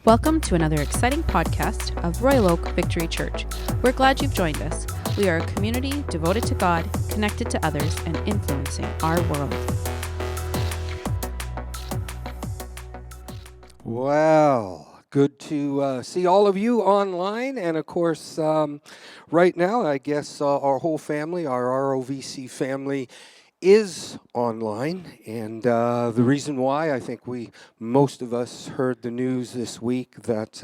Welcome to another exciting podcast of Royal Oak Victory Church. We're glad you've joined us. We are a community devoted to God, connected to others, and influencing our world. Well, good to see all of you online. And of course, right now, I guess our whole family, our ROVC family, is online. And the reason why, I think most of us heard the news this week that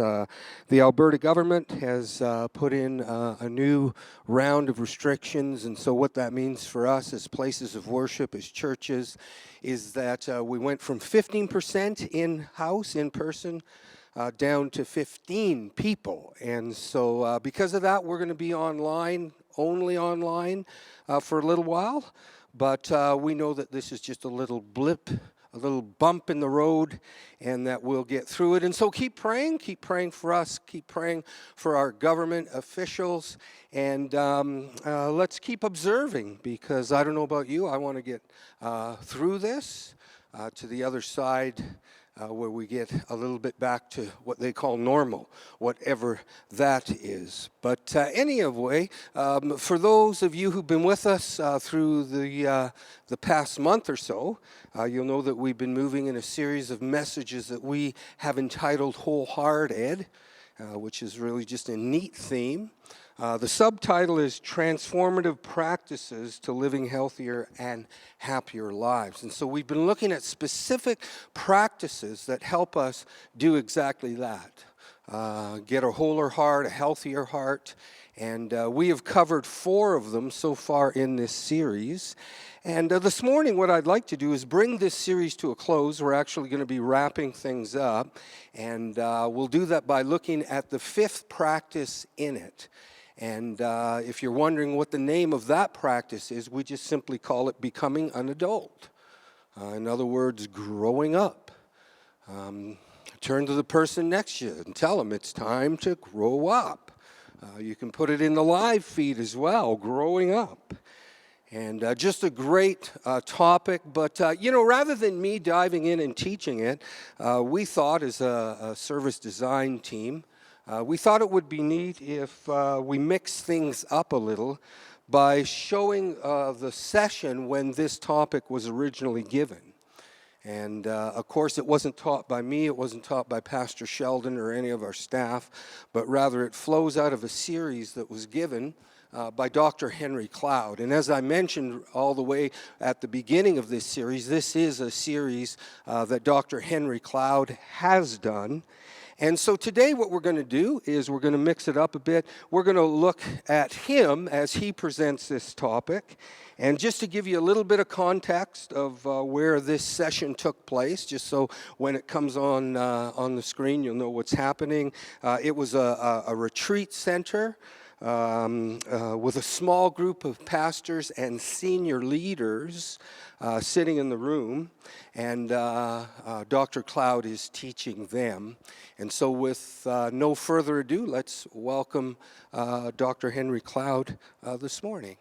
the Alberta government has put in a new round of restrictions. And so what that means for us as places of worship, as churches, is that we went from 15% in-house, in person, down to 15 people. And so because of that, we're going to be online, only online, for a little while. But we know that this is just a little blip, a little bump in the road, and that we'll get through it. And so keep praying for us, keep praying for our government officials, and let's keep observing, because I don't know about you, I want to get through this to the other side, where we get a little bit back to what they call normal, whatever that is. But anyway, for those of you who've been with us through the past month or so, you'll know that we've been moving in a series of messages that we have entitled Wholehearted, which is really just a neat theme. The subtitle is Transformative Practices to Living Healthier and Happier Lives. And so we've been looking at specific practices that help us do exactly that. Get a wholer heart, a healthier heart. And we have covered 4 of them so far in this series. And this morning, what I'd like to do is bring this series to a close. We're actually going to be wrapping things up. And we'll do that by looking at the 5th practice in it. And if you're wondering what the name of that practice is, we just simply call it becoming an adult. In other words, growing up. Turn to the person next to you and tell them it's time to grow up. You can put it in the live feed as well, growing up. And just a great topic, but rather than me diving in and teaching it, we thought as a service design team, we thought it would be neat if we mix things up a little by showing the session when this topic was originally given. And of course, it wasn't taught by me, it wasn't taught by Pastor Sheldon or any of our staff, but rather it flows out of a series that was given by Dr. Henry Cloud. And as I mentioned all the way at the beginning of this series, this is a series that Dr. Henry Cloud has done. And so today what we're going to do is we're going to mix it up a bit. We're going to look at him as he presents this topic. And just to give you a little bit of context of where this session took place, just so when it comes on the screen you'll know what's happening. It was a retreat center with a small group of pastors and senior leaders sitting in the room, and Dr. Cloud is teaching them. And so with no further ado, let's welcome Dr. Henry Cloud this morning.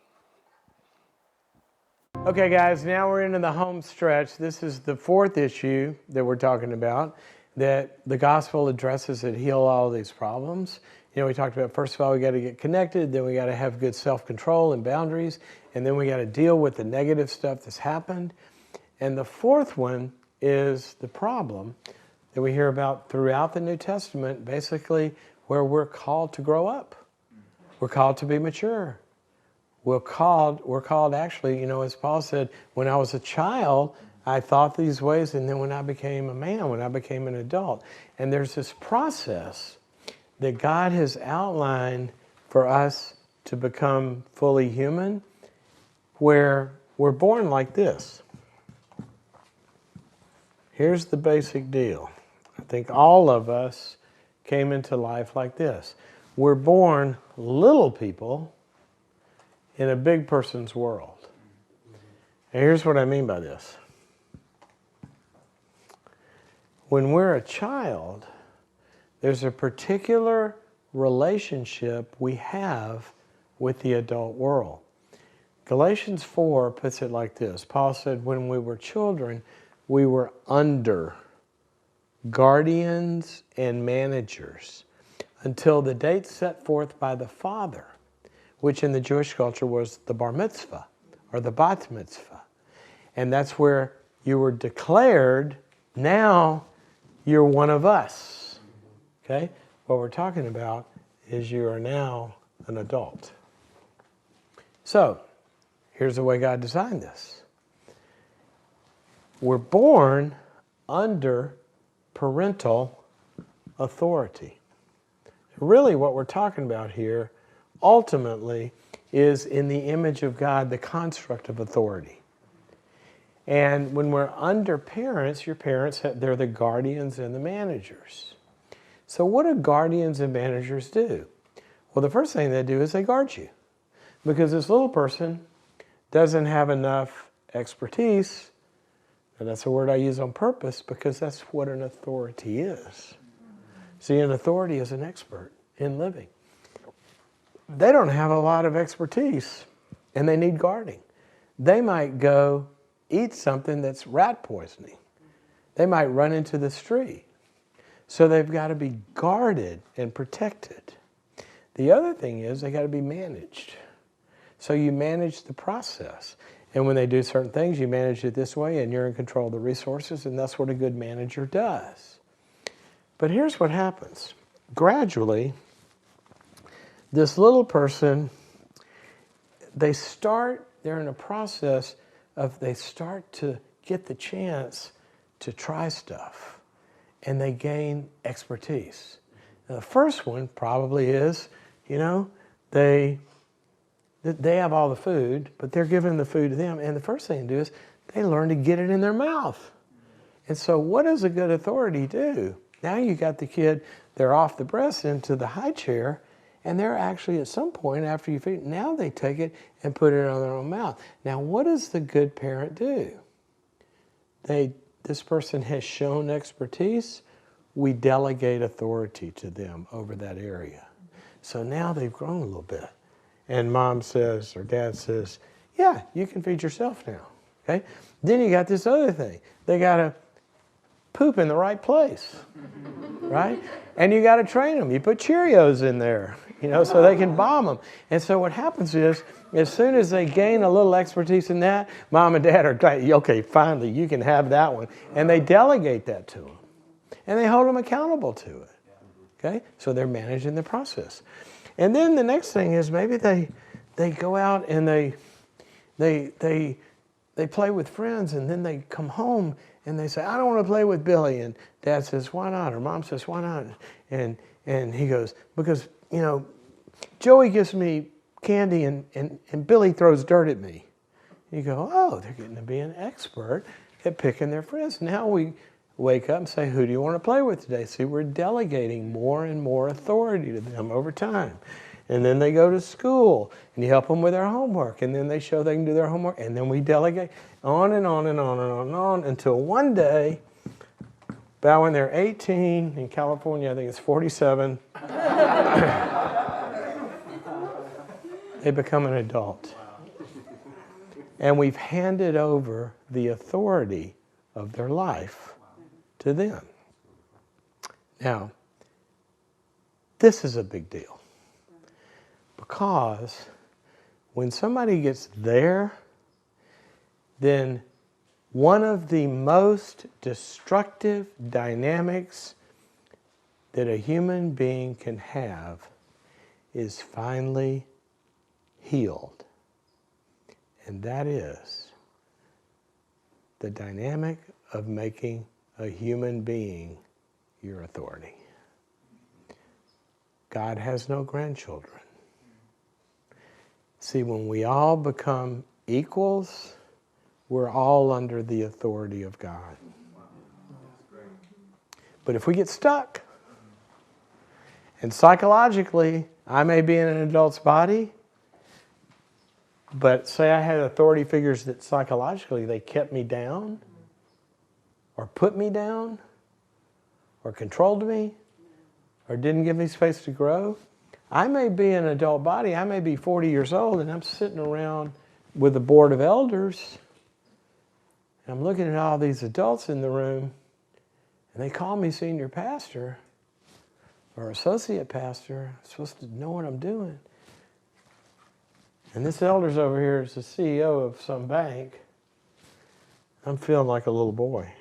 Okay, guys, now we're into the home stretch. This is the 4th issue that we're talking about, that the gospel addresses that heal all these problems. You know, we talked about, first of all, we got to get connected, then we got to have good self-control and boundaries, and then we got to deal with the negative stuff that's happened. And the 4th one is the problem that we hear about throughout the New Testament, basically where we're called to grow up. We're called to be mature. We're called actually, as Paul said, when I was a child, I thought these ways, and then when I became a man, when I became an adult. And there's this process that God has outlined for us to become fully human, where we're born like this. Here's the basic deal. I think all of us came into life like this. We're born little people in a big person's world. And here's what I mean by this. When we're a child, there's a particular relationship we have with the adult world. Galatians 4 puts it like this. Paul said, when we were children, we were under guardians and managers until the date set forth by the father, which in the Jewish culture was the bar mitzvah or the bat mitzvah. And that's where you were declared, now you're one of us. Okay? What we're talking about is you are now an adult. So, here's the way God designed this. We're born under parental authority. Really what we're talking about here ultimately is in the image of God, the construct of authority. And when we're under parents, your parents, they're the guardians and the managers. So what do guardians and managers do? Well, the first thing they do is they guard you. Because this little person doesn't have enough expertise, and that's a word I use on purpose because that's what an authority is. See, an authority is an expert in living. They don't have a lot of expertise, and they need guarding. They might go eat something that's rat poisoning. They might run into the street. So they've got to be guarded and protected. The other thing is they got to be managed. So you manage the process. And when they do certain things, you manage it this way, and you're in control of the resources, and that's what a good manager does. But here's what happens. Gradually, this little person, they're in a process of they start to get the chance to try stuff, and they gain expertise. Now, the first one probably is, they have all the food, but they're giving the food to them, and the first thing to do is they learn to get it in their mouth. And so what does a good authority do? Now you got the kid, they're off the breast into the high chair, and they're actually at some point after you feed, now they take it and put it on their own mouth. Now what does the good parent do? This person has shown expertise, we delegate authority to them over that area. So now they've grown a little bit. And mom says, or dad says, yeah, you can feed yourself now. Okay? Then you got this other thing. They got to poop in the right place, right? And you got to train them. You put Cheerios in there, so they can bomb them. And so what happens is, as soon as they gain a little expertise in that, mom and dad are glad, okay, finally, you can have that one. And they delegate that to them. And they hold them accountable to it. Okay? So they're managing the process. And then the next thing is maybe they go out and they play with friends, and then they come home and they say, I don't want to play with Billy. And dad says, why not? Or mom says, why not? And he goes, because, Joey gives me candy and Billy throws dirt at me. You go, oh, they're getting to be an expert at picking their friends. Now we wake up and say, who do you want to play with today? See, we're delegating more and more authority to them over time. And then they go to school, and you help them with their homework, and then they show they can do their homework, and then we delegate on and on and on and on and on until one day, about when they're 18, in California, I think it's 47, they become an adult. And we've handed over the authority of their life to them. Now, this is a big deal. Because when somebody gets there, then one of the most destructive dynamics that a human being can have is finally healed. And that is the dynamic of making a human being your authority. God has no grandchildren. See, when we all become equals, we're all under the authority of God. But if we get stuck, and psychologically, I may be in an adult's body, but say I had authority figures that psychologically they kept me down, or put me down, or controlled me, or didn't give me space to grow. I may be an adult body, I may be 40 years old, and I'm sitting around with a board of elders, and I'm looking at all these adults in the room, And they call me senior pastor or associate pastor. I'm supposed to know what I'm doing. And this elder's over here is the CEO of some bank. I'm feeling like a little boy.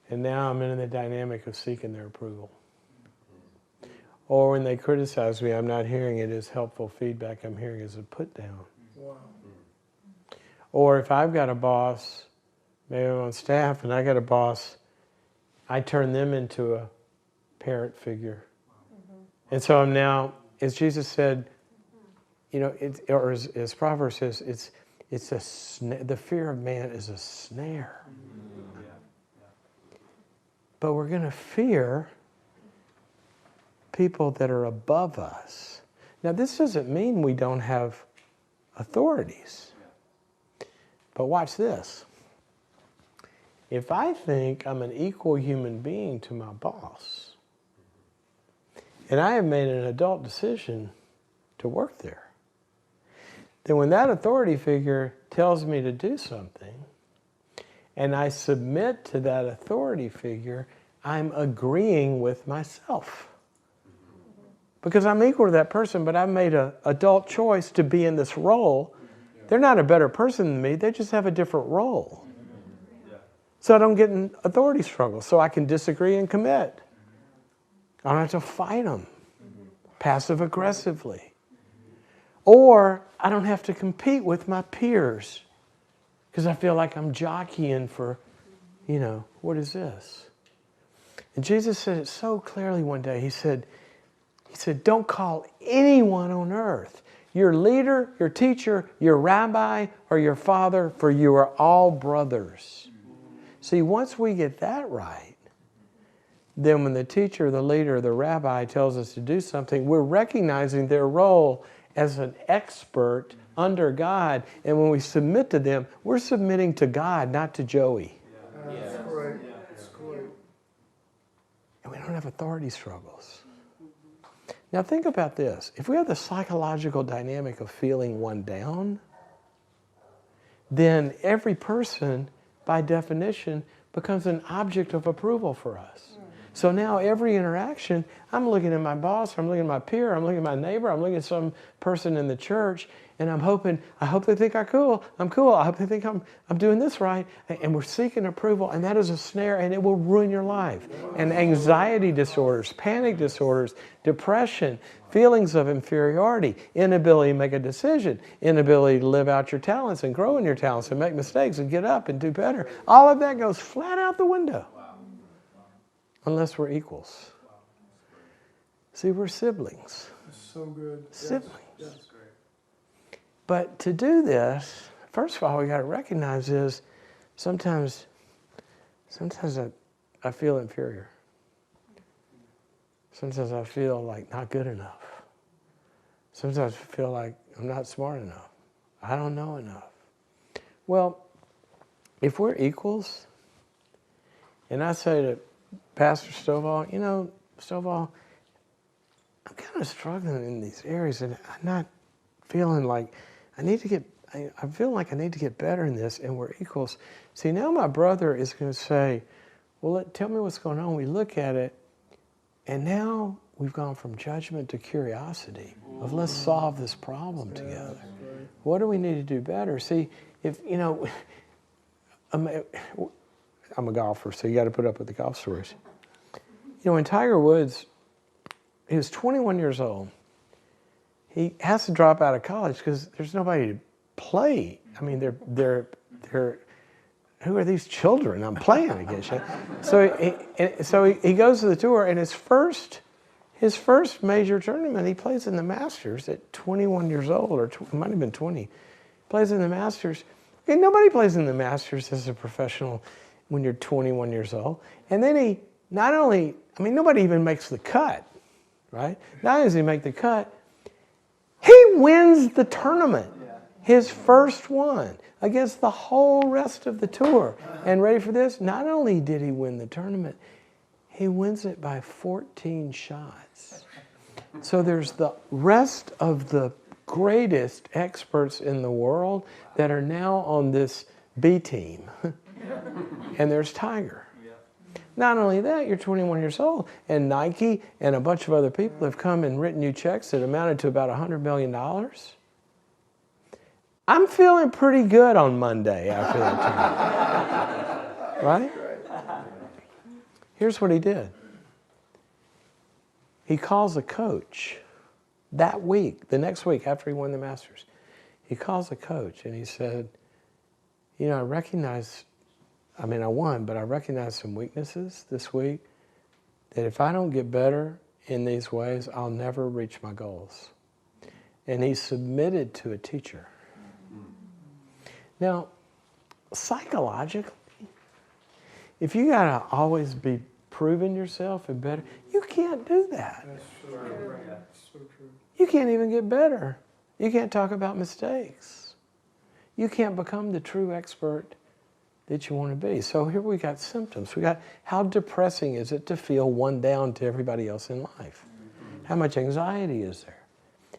And now I'm in the dynamic of seeking their approval. Or when they criticize me, I'm not hearing it as helpful feedback. I'm hearing it as a put down. Wow. Or if I've got a boss, maybe I'm on staff and I got a boss, I turn them into a parent figure. And so I'm now, as Jesus said, you know, or as Proverbs says, the fear of man is a snare. But we're going to fear people that are above us. Now, this doesn't mean we don't have authorities. But watch this. If I think I'm an equal human being to my boss, and I have made an adult decision to work there, then when that authority figure tells me to do something, and I submit to that authority figure, I'm agreeing with myself. Because I'm equal to that person, but I've made an adult choice to be in this role. They're not a better person than me, they just have a different role. So I don't get in authority struggles, so I can disagree and commit. I don't have to fight them passive aggressively. Or I don't have to compete with my peers because I feel like I'm jockeying for, you know, what is this? And Jesus said it so clearly one day. He said, don't call anyone on earth your leader, your teacher, your rabbi, or your father, for you are all brothers. See, once we get that right, then when the teacher, the leader, the rabbi tells us to do something, we're recognizing their role as an expert under God. And when we submit to them, we're submitting to God, not to Joey. That's great. That's great. And we don't have authority struggles. Now think about this. If we have the psychological dynamic of feeling one down, then every person, by definition, becomes an object of approval for us. So now every interaction, I'm looking at my boss, I'm looking at my peer, I'm looking at my neighbor, I'm looking at some person in the church, and I hope they think I'm cool. I hope they think I'm doing this right. And we're seeking approval, and that is a snare, and it will ruin your life. And anxiety disorders, panic disorders, depression, feelings of inferiority, inability to make a decision, inability to live out your talents and grow in your talents and make mistakes and get up and do better. All of that goes flat out the window. Unless we're equals. See, we're siblings. That's so good. Siblings. Yes. But to do this, first of all, we got to recognize is sometimes I feel inferior. Sometimes I feel like not good enough. Sometimes I feel like I'm not smart enough. I don't know enough. Well, if we're equals, and I say to Pastor Stovall, you know, Stovall, I'm kind of struggling in these areas, and I'm not feeling like I feel like I need to get better in this, and we're equals. See, now my brother is going to say, well, tell me what's going on. We look at it, and now we've gone from judgment to curiosity of let's solve this problem together. What do we need to do better? See, if, you know, I'm a golfer, so you got to put up with the golf stories. You know, when Tiger Woods, he was 21 years old. He has to drop out of college because there's nobody to play. I mean, they're who are these children I'm playing against? So he goes to the tour, and his first major tournament, he plays in the Masters at 21 years old, or it might have been 20. Plays in the Masters. And nobody plays in the Masters as a professional when you're 21 years old. And then nobody even makes the cut, right? Not only does he make the cut, he wins the tournament, his first one, against the whole rest of the tour. And ready for this? Not only did he win the tournament, he wins it by 14 shots. So there's the rest of the greatest experts in the world that are now on this B team. And there's Tiger. Not only that, you're 21 years old, and Nike and a bunch of other people have come and written you checks that amounted to about $100 million. I'm feeling pretty good on Monday after that time. Right? Here's what he did. He calls a coach that week, the next week after he won the Masters. He calls a coach and he said, I won, but I recognize some weaknesses this week that if I don't get better in these ways, I'll never reach my goals. And he submitted to a teacher. Now, psychologically, if you gotta always be proving yourself and better, you can't do that. That's so true. So true. You can't even get better. You can't talk about mistakes. You can't become the true expert that you want to be. So here we got symptoms. We got how depressing is it to feel one down to everybody else in life? How much anxiety is there?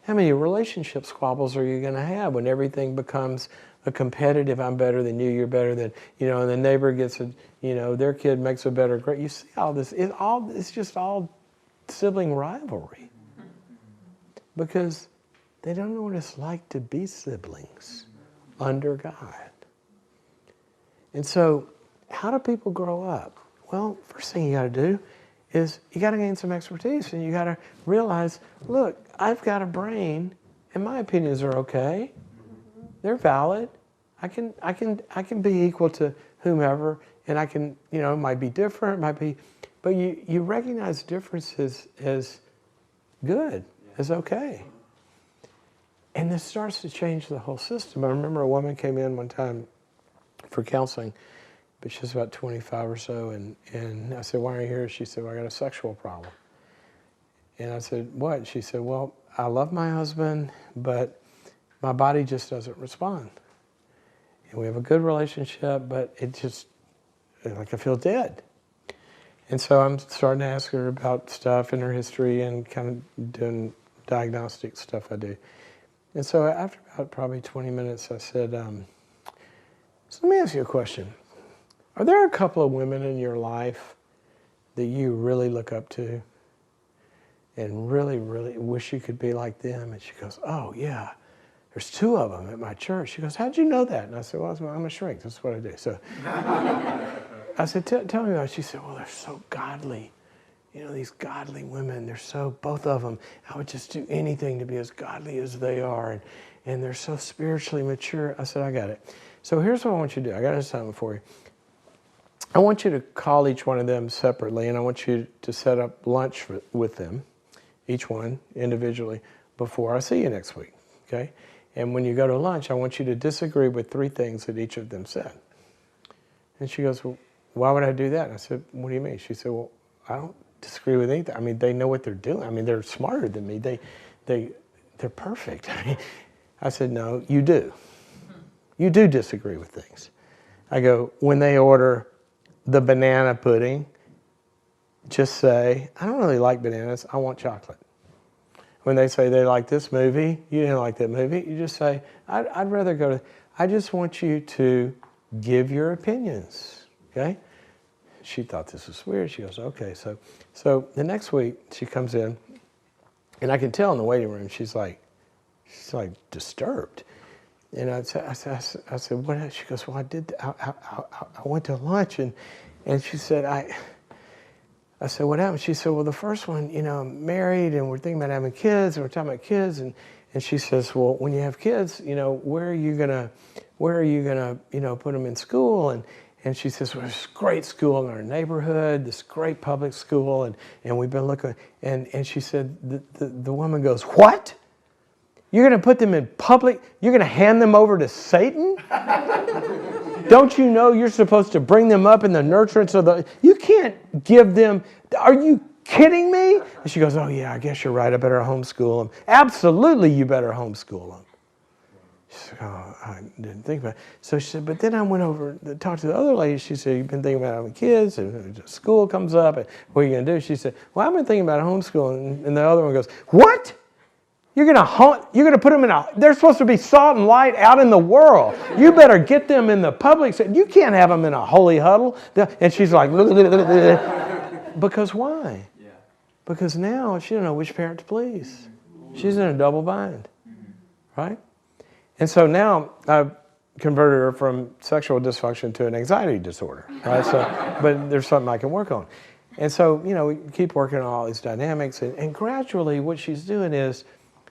How many relationship squabbles are you going to have when everything becomes a competitive, I'm better than you, you're better than, and the neighbor gets their kid makes a better grade. You see all this, it's just all sibling rivalry. Because they don't know what it's like to be siblings under God. And so, how do people grow up? Well, first thing you got to do is you got to gain some expertise, and you got to realize, look, I've got a brain, and my opinions are okay. They're valid. I can be equal to whomever, and I can, it might be different, but you recognize differences as good, as okay. And this starts to change the whole system. I remember a woman came in one time for counseling, but she was about 25 or so, and I said, why are you here? She said, well, I got a sexual problem. And I said, what? She said, well, I love my husband, but my body just doesn't respond. And we have a good relationship, but it just, like I feel dead. And so I'm starting to ask her about stuff in her history and kind of doing diagnostic stuff I do. And so after about probably 20 minutes, I said, so let me ask you a question. Are there a couple of women in your life that you really look up to and really, really wish you could be like them? And she goes, oh, yeah. There's two of them at my church. She goes, how'd you know that? And I said, well, I'm a shrink. That's what I do. So I said, tell me about it. She said, well, they're so godly. These godly women, they're so, both of them, I would just do anything to be as godly as they are. And they're so spiritually mature. I said, I got it. So here's what I want you to do. I got an assignment for you. I want you to call each one of them separately, and I want you to set up lunch with them, each one individually, before I see you next week, okay? And when you go to lunch, I want you to disagree with 3 things that each of them said. And she goes, well, why would I do that? And I said, what do you mean? She said, well, I don't disagree with anything. I mean, they know what they're doing. They're smarter than me. They're perfect. I said, no, you do. You do disagree with things. I go, when they order the banana pudding, just say, I don't really like bananas, I want chocolate. When they say they like this movie, you didn't like that movie, you just say, I'd rather go to, I just want you to give your opinions, okay? She thought this was weird. She goes, okay. So the next week she comes in, and I can tell in the waiting room, she's like disturbed. And I said, what? She goes, well, I went to lunch, and she said, I said, what happened? She said, well, the first one, I'm married, and we're thinking about having kids, and we're talking about kids, and she says, well, when you have kids, where are you gonna, put them in school? And she says, well, there's a great school in our neighborhood, this great public school, and we've been looking, and she said, the woman goes, what? You're going to put them in public? You're going to hand them over to Satan? Don't you know you're supposed to bring them up in the nurturance of the... You can't give them... Are you kidding me? And she goes, oh, yeah, I guess you're right. I better homeschool them. Absolutely, you better homeschool them. She said, oh, I didn't think about it. So she said, but then I went over to talk to the other lady. She said, you've been thinking about having kids, and school comes up, and what are you going to do? She said, well, I've been thinking about homeschooling. And the other one goes, what? You're gonna put them they're supposed to be salt and light out in the world. You better get them in the public. You can't have them in a holy huddle. And she's like, because why? Because now she don't know which parent to please. She's in a double bind, right? And so now I've converted her from sexual dysfunction to an anxiety disorder, right? But there's something I can work on. And so, we keep working on all these dynamics. And gradually what she's doing is,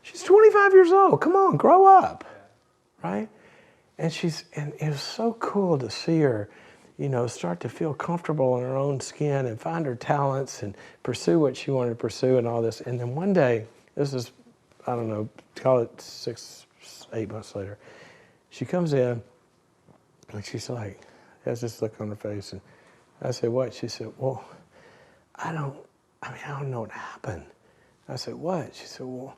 she's 25 years old. Come on, grow up, right? And it was so cool to see her, start to feel comfortable in her own skin and find her talents and pursue what she wanted to pursue and all this. And then one day, this is, I don't know, call it 6, 8 months later, she comes in and she's like, has this look on her face. And I said, what? She said, well, I don't know what happened. I said, what? She said, well,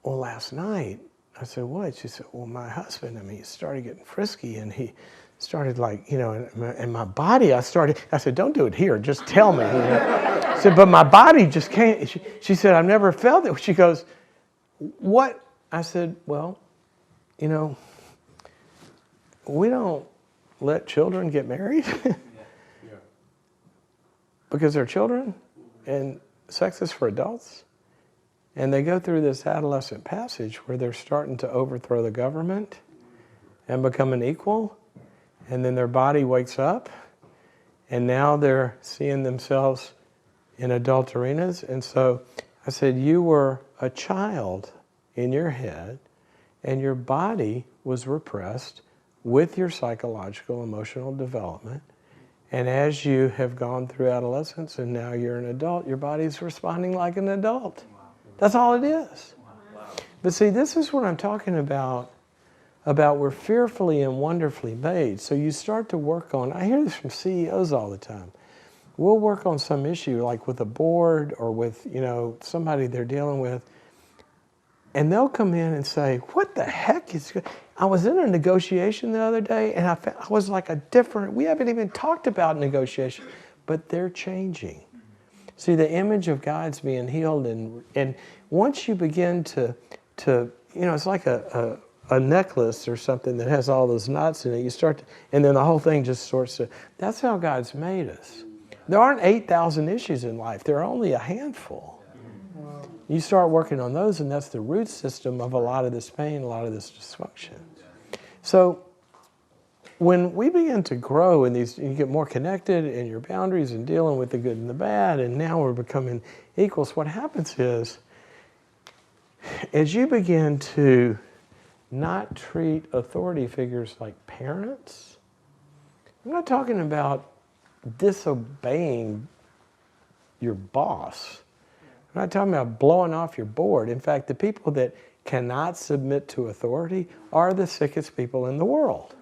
last night. I said, what? She said, well, my husband, he started getting frisky and he started and my body, I said, don't do it here, just tell me. I said, but my body just can't. She said, I've never felt it. She goes, what? I said, well, we don't let children get married because they're children and sex is for adults. And they go through this adolescent passage where they're starting to overthrow the government and become an equal. And then their body wakes up. And now they're seeing themselves in adult arenas. And so I said, you were a child in your head. And your body was repressed with your psychological, emotional development. And as you have gone through adolescence and now you're an adult, your body's responding like an adult. That's all it is. But see, this is what I'm talking about we're fearfully and wonderfully made. So you start to work on, I hear this from CEOs all the time. We'll work on some issue like with a board or with, somebody they're dealing with. And they'll come in and say, what the heck is good? I was in a negotiation the other day and I was like we haven't even talked about negotiation, but they're changing. See, the image of God's being healed, and once you begin to it's like a necklace or something that has all those knots in it. You start to, and then the whole thing just sorts to. That's how God's made us. There aren't 8,000 issues in life. There are only a handful. You start working on those, and that's the root system of a lot of this pain, a lot of this dysfunction. So when we begin to grow in these, you get more connected in your boundaries and dealing with the good and the bad, and now we're becoming equals. What happens is, as you begin to not treat authority figures like parents, I'm not talking about disobeying your boss. I'm not talking about blowing off your board. In fact, the people that cannot submit to authority are the sickest people in the world.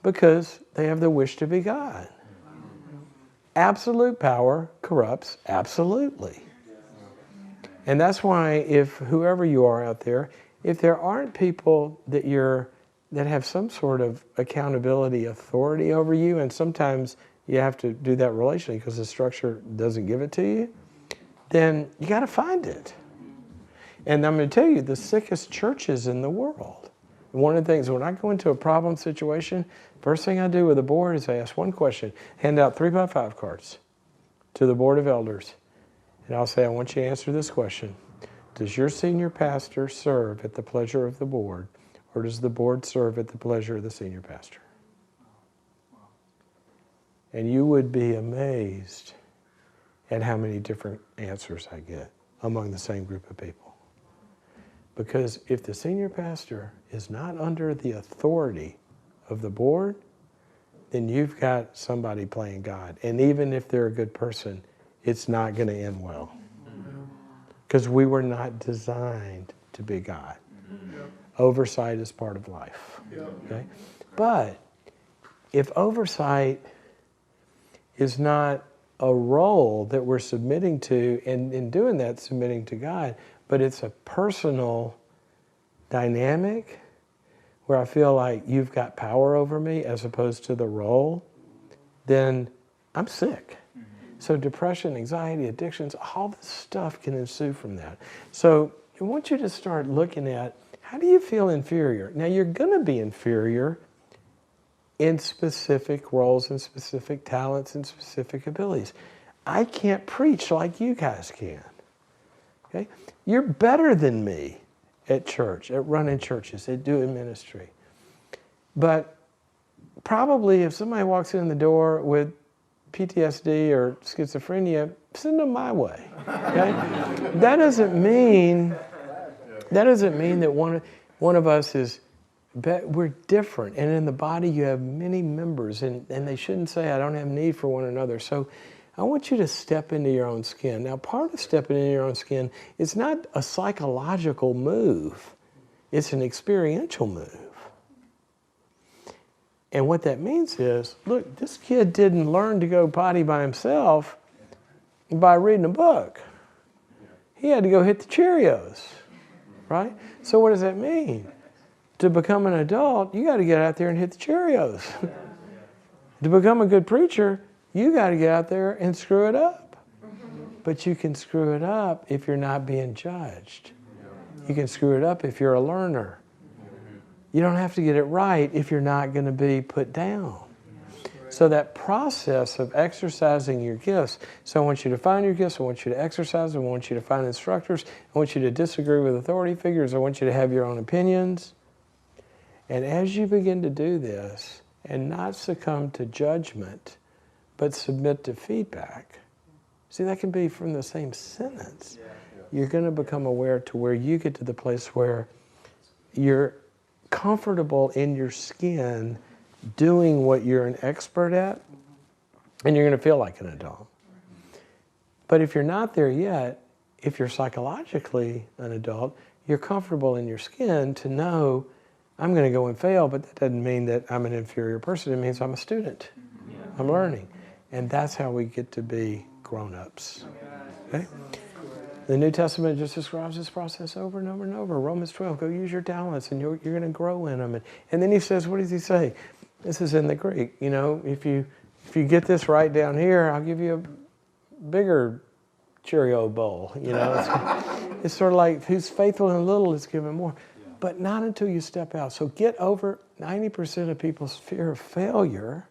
Because they have the wish to be God. Absolute power corrupts absolutely. And that's why if whoever you are out there, if there aren't people that have some sort of accountability, authority over you, and sometimes you have to do that relationally because the structure doesn't give it to you, then you got to find it. And I'm going to tell you, the sickest churches in the world. One of the things, when I go into a problem situation, first thing I do with the board is I ask one question, hand out 3x5 cards to the board of elders. And I'll say, I want you to answer this question. Does your senior pastor serve at the pleasure of the board, or does the board serve at the pleasure of the senior pastor? And you would be amazed at how many different answers I get among the same group of people. Because if the senior pastor is not under the authority of the board, then you've got somebody playing God. And even if they're a good person, it's not going to end well. Because we were not designed to be God. Oversight is part of life. Okay? But if oversight is not a role that we're submitting to, and in doing that, submitting to God, but it's a personal dynamic where I feel like you've got power over me as opposed to the role, then I'm sick. So depression, anxiety, addictions, all this stuff can ensue from that. So I want you to start looking at, how do you feel inferior? Now, you're going to be inferior in specific roles and specific talents and specific abilities. I can't preach like you guys can. Okay? You're better than me at church, at running churches, at doing ministry. But probably if somebody walks in the door with PTSD or schizophrenia, send them my way. Okay? That doesn't mean that one of us is, we're different. And in the body you have many members, and they shouldn't say, I don't have need for one another. So I want you to step into your own skin. Now, part of stepping into your own skin is not a psychological move. It's an experiential move. And what that means is, look, this kid didn't learn to go potty by himself by reading a book. He had to go hit the Cheerios, right? So what does that mean? To become an adult, you got to get out there and hit the Cheerios. To become a good preacher, you got to get out there and screw it up. But you can screw it up if you're not being judged. You can screw it up if you're a learner. You don't have to get it right if you're not going to be put down. So that process of exercising your gifts, so I want you to find your gifts, I want you to exercise them, I want you to find instructors, I want you to disagree with authority figures, I want you to have your own opinions. And as you begin to do this, and not succumb to judgment, but submit to feedback, see, that can be from the same sentence. You're going to become aware to where you get to the place where you're comfortable in your skin doing what you're an expert at, and you're going to feel like an adult. But if you're not there yet, if you're psychologically an adult, you're comfortable in your skin to know, I'm going to go and fail, but that doesn't mean that I'm an inferior person. It means I'm a student. I'm learning. And that's how we get to be grown-ups. Okay? The New Testament just describes this process over and over and over. Romans 12, go use your talents and you're going to grow in them. And then he says, what does he say? This is in the Greek. You know, if you get this right down here, I'll give you a bigger Cheerio bowl. You know, it's sort of like, who's faithful in little is given more. But not until you step out. So get over 90% of people's fear of failure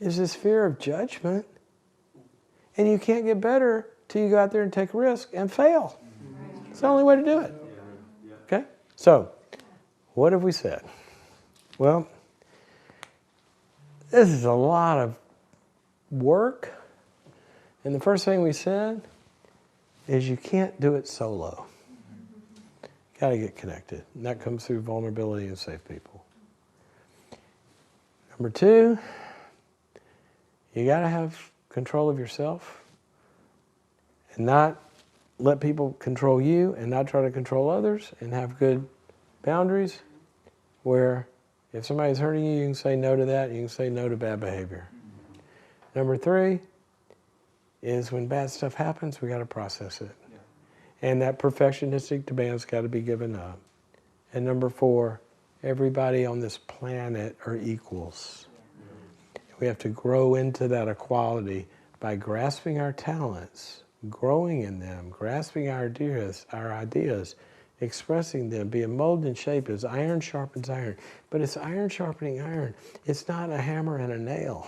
is this fear of judgment. And you can't get better till you go out there and take a risk and fail. It's the only way to do it. Okay? So, what have we said? Well, this is a lot of work. And the first thing we said is you can't do it solo. Got to get connected. And that comes through vulnerability and safe people. Number 2, you got to have control of yourself and not let people control you and not try to control others, and have good boundaries where if somebody's hurting you, you can say no to that. You can say no to bad behavior. Number 3 is when bad stuff happens, we got to process it. And that perfectionistic demand's got to be given up. And number 4, everybody on this planet are equals. We have to grow into that equality by grasping our talents, growing in them, grasping our ideas, expressing them, being molded and shaped as iron sharpens iron. But it's iron sharpening iron. It's not a hammer and a nail.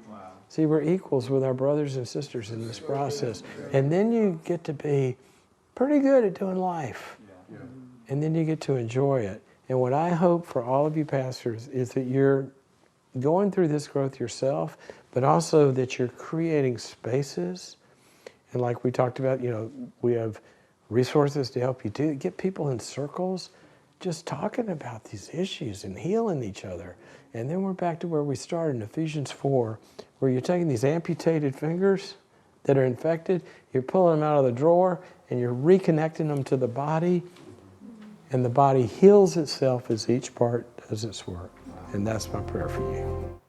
Wow. See, we're equals with our brothers and sisters in this process. And then you get to be pretty good at doing life. Yeah. And then you get to enjoy it. And what I hope for all of you pastors is that you're going through this growth yourself, but also that you're creating spaces. And like we talked about, you know, we have resources to help you do. Get people in circles just talking about these issues and healing each other. And then we're back to where we started in Ephesians 4, where you're taking these amputated fingers that are infected, you're pulling them out of the drawer, and you're reconnecting them to the body, and the body heals itself as each part does its work. And that's my prayer for you.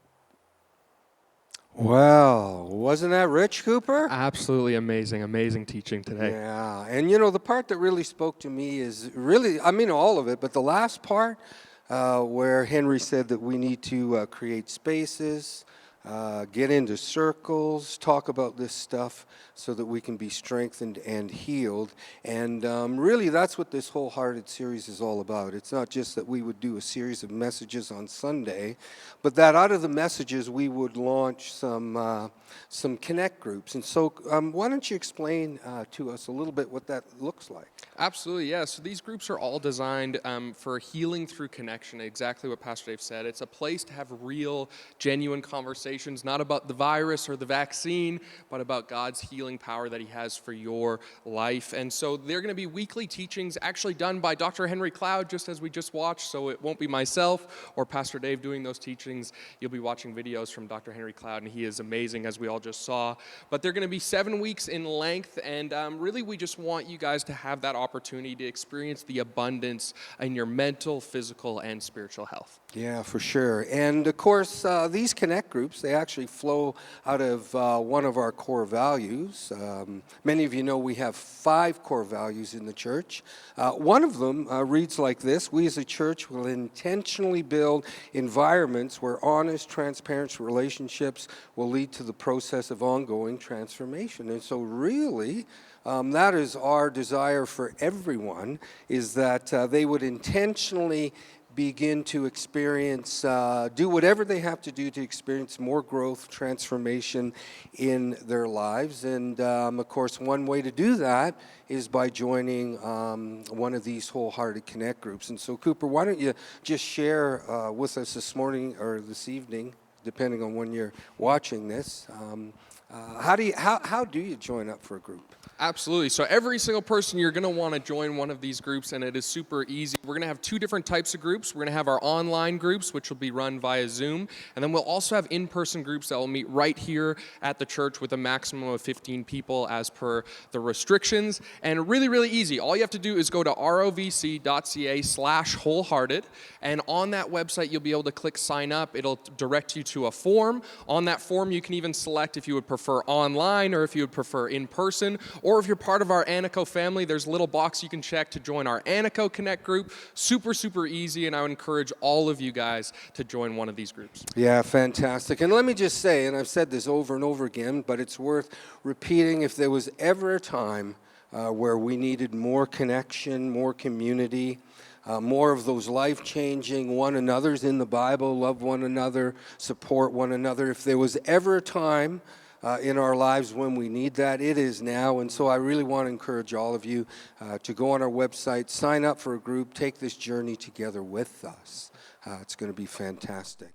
Well, wasn't that rich, Cooper? Absolutely amazing, amazing teaching today. Yeah, and you know, the part that really spoke to me is really, I mean, all of it, but the last part where Henry said that we need to create spaces, get into circles, talk about this stuff so that we can be strengthened and healed. And really, that's what this Wholehearted series is all about. It's not just that we would do a series of messages on Sunday, but that out of the messages we would launch some connect groups. And so why don't you explain to us a little bit what that looks like? Absolutely, yeah. So these groups are all designed for healing through connection, exactly what Pastor Dave said. It's a place to have real, genuine conversations, not about the virus or the vaccine, but about God's healing power that he has for your life. And so they're going to be weekly teachings actually done by Dr. Henry Cloud, just as we just watched, so it won't be myself or Pastor Dave doing those teachings. You'll be watching videos from Dr. Henry Cloud, and he is amazing, as we all just saw. But they're going to be 7 weeks in length, and really we just want you guys to have that opportunity to experience the abundance in your mental, physical, and spiritual health. Yeah, for sure. And of course, these connect groups, they actually flow out of one of our core values. Many of you know we have 5 core values in the church. One of them reads like this: we as a church will intentionally build environments where honest, transparent relationships will lead to the process of ongoing transformation. And so really, that is our desire for everyone, is that they would intentionally begin to experience, do whatever they have to do to experience more growth, transformation in their lives. And of course, one way to do that is by joining one of these Wholehearted Connect groups. And so, Cooper, why don't you just share with us this morning or this evening, depending on when you're watching this, how do you join up for a group? Absolutely. So every single person, you're going to want to join one of these groups, and it is super easy. We're going to have 2 different types of groups. We're going to have our online groups, which will be run via Zoom, and then we'll also have in-person groups that will meet right here at the church with a maximum of 15 people as per the restrictions. And really, really easy. All you have to do is go to rovc.ca/wholehearted, and on that website, you'll be able to click sign up. It'll direct you to a form. On that form, you can even select if you would prefer online or if you would prefer in person. Or if you're part of our Anico family, there's a little box you can check to join our Anico Connect group. Super, super easy, and I would encourage all of you guys to join one of these groups. Yeah, fantastic. And let me just say, and I've said this over and over again, but it's worth repeating, if there was ever a time where we needed more connection, more community, more of those life-changing one another's in the Bible, love one another, support one another, if there was ever a time in our lives when we need that, it is now. And so I really want to encourage all of you to go on our website, sign up for a group, take this journey together with us. It's going to be fantastic.